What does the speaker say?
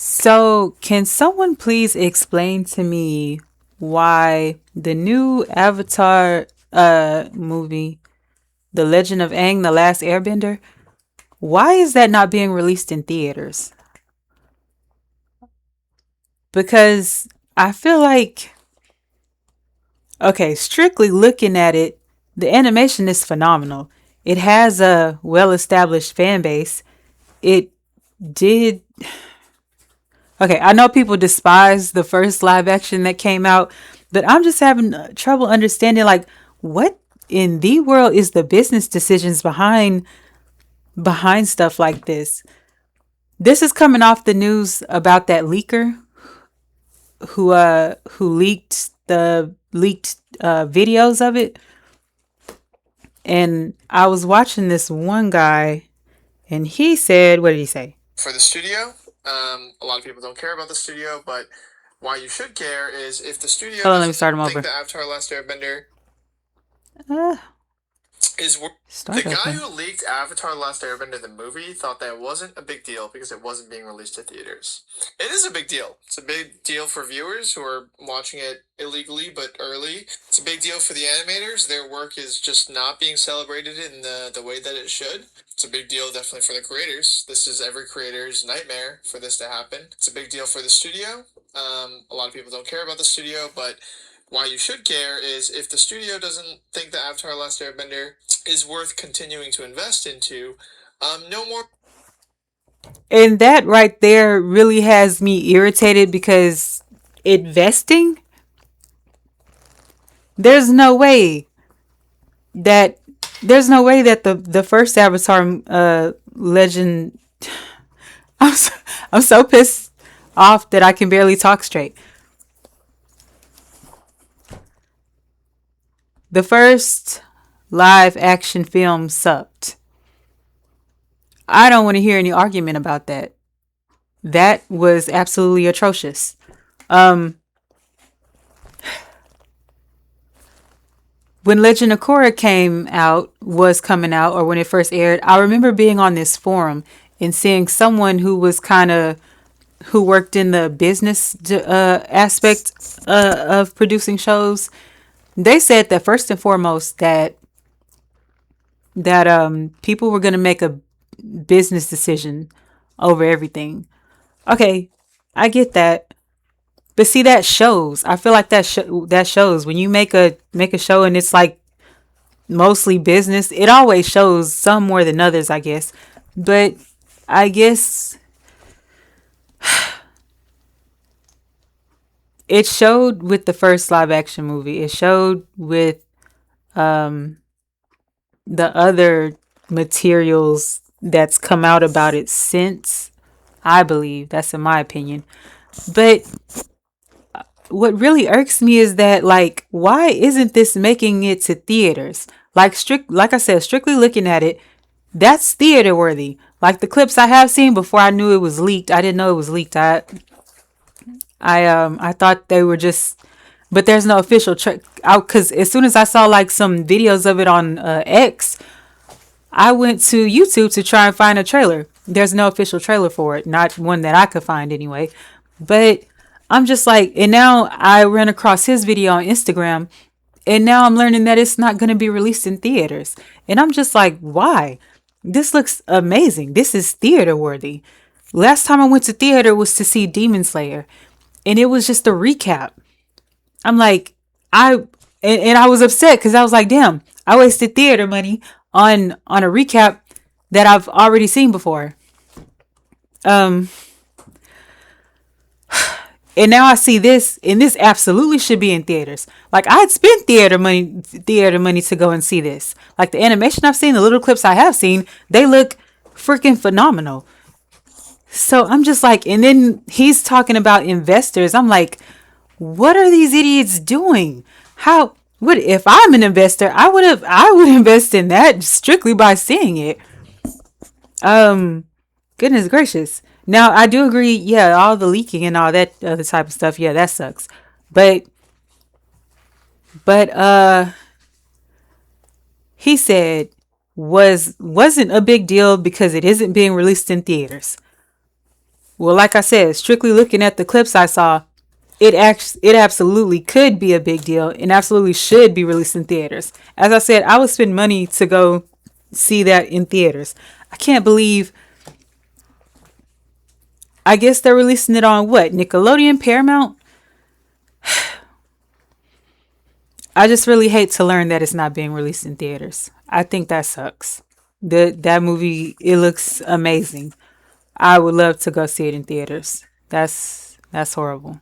So, can someone please explain to me why the new Avatar movie, The Legend of Aang, The Last Airbender, why is that not being released in theaters? Because I feel like, okay, strictly looking at it, the animation is phenomenal. It has a well-established fan base. It did. Okay, I know people despise the first live action that came out, but I'm just having trouble understanding like what in the world is the business decisions behind stuff like this. This is coming off the news about that leaker who leaked videos of it, and I was watching this one guy and he said, what did he say? For the studio, a lot of people don't care about the studio, but why you should care is if the studio Hold on, let me doesn't start him think over. the Avatar Last Airbender Uh, is the start guy over. who leaked Avatar Last Airbender the movie thought that wasn't a big deal because it wasn't being released to theaters. It is a big deal. It's a big deal for viewers who are watching it illegally but early. It's a big deal for the animators. Their work is just not being celebrated in the way that it should. It's a big deal definitely for the creators. This is every creator's nightmare for this to happen. It's a big deal for the studio. A lot of people don't care about the studio, but why you should care is if the studio doesn't think the Avatar Last Airbender is worth continuing to invest into, no more. And that right there really has me irritated because investing, there's no way that the first Avatar legend. I'm so, I'm so pissed off that I can barely talk straight. The first live action film sucked. I don't want to hear any argument about that. That was absolutely atrocious. Um, when Legend of Korra was coming out, or when it first aired, I remember being on this forum and seeing someone who worked in the business aspect of producing shows. They said that first and foremost that people were gonna make a business decision over everything. Okay, I get that. But see, that shows. I feel like that shows when you make a show and it's like mostly business. It always shows some more than others, I guess. But I guess it showed with the first live action movie. It showed with the other materials that's come out about it since. I believe that's in my opinion. But what really irks me is that like why isn't this making it to theaters? Like I said, strictly looking at it, that's theater worthy. Like the clips I have seen before I knew it was leaked. I didn't know it was leaked. I thought they were just, but there's no official out because as soon as I saw like some videos of it on X, I went to YouTube to try and find a trailer. There's no official trailer for it, not one that I could find anyway. But I'm just like, and now I ran across his video on Instagram, and now I'm learning that it's not going to be released in theaters. And I'm just like, why? This looks amazing. This is theater worthy. Last time I went to theater was to see Demon Slayer, and it was just a recap. I'm like, and I was upset because I was like, damn, I wasted theater money on a recap that I've already seen before. Um, and now I see this, and this absolutely should be in theaters. Like I had spent theater money to go and see this. Like the animation I've seen, the little clips I have seen, they look freaking phenomenal. So I'm just like, and then he's talking about investors. I'm like, what are these idiots doing? How would if I'm an investor, I would invest in that strictly by seeing it. Um, Goodness gracious. Now I do agree, yeah, all the leaking and all that other type of stuff, yeah, that sucks. But but he said wasn't a big deal because it isn't being released in theaters. Well, like I said, strictly looking at the clips I saw, it absolutely could be a big deal and absolutely should be released in theaters. As I said, I would spend money to go see that in theaters. I can't believe. I guess they're releasing it on what, Nickelodeon, Paramount. I just really hate to learn that it's not being released in theaters. I think that sucks. That movie, it looks amazing. I would love to go see it in theaters. That's horrible.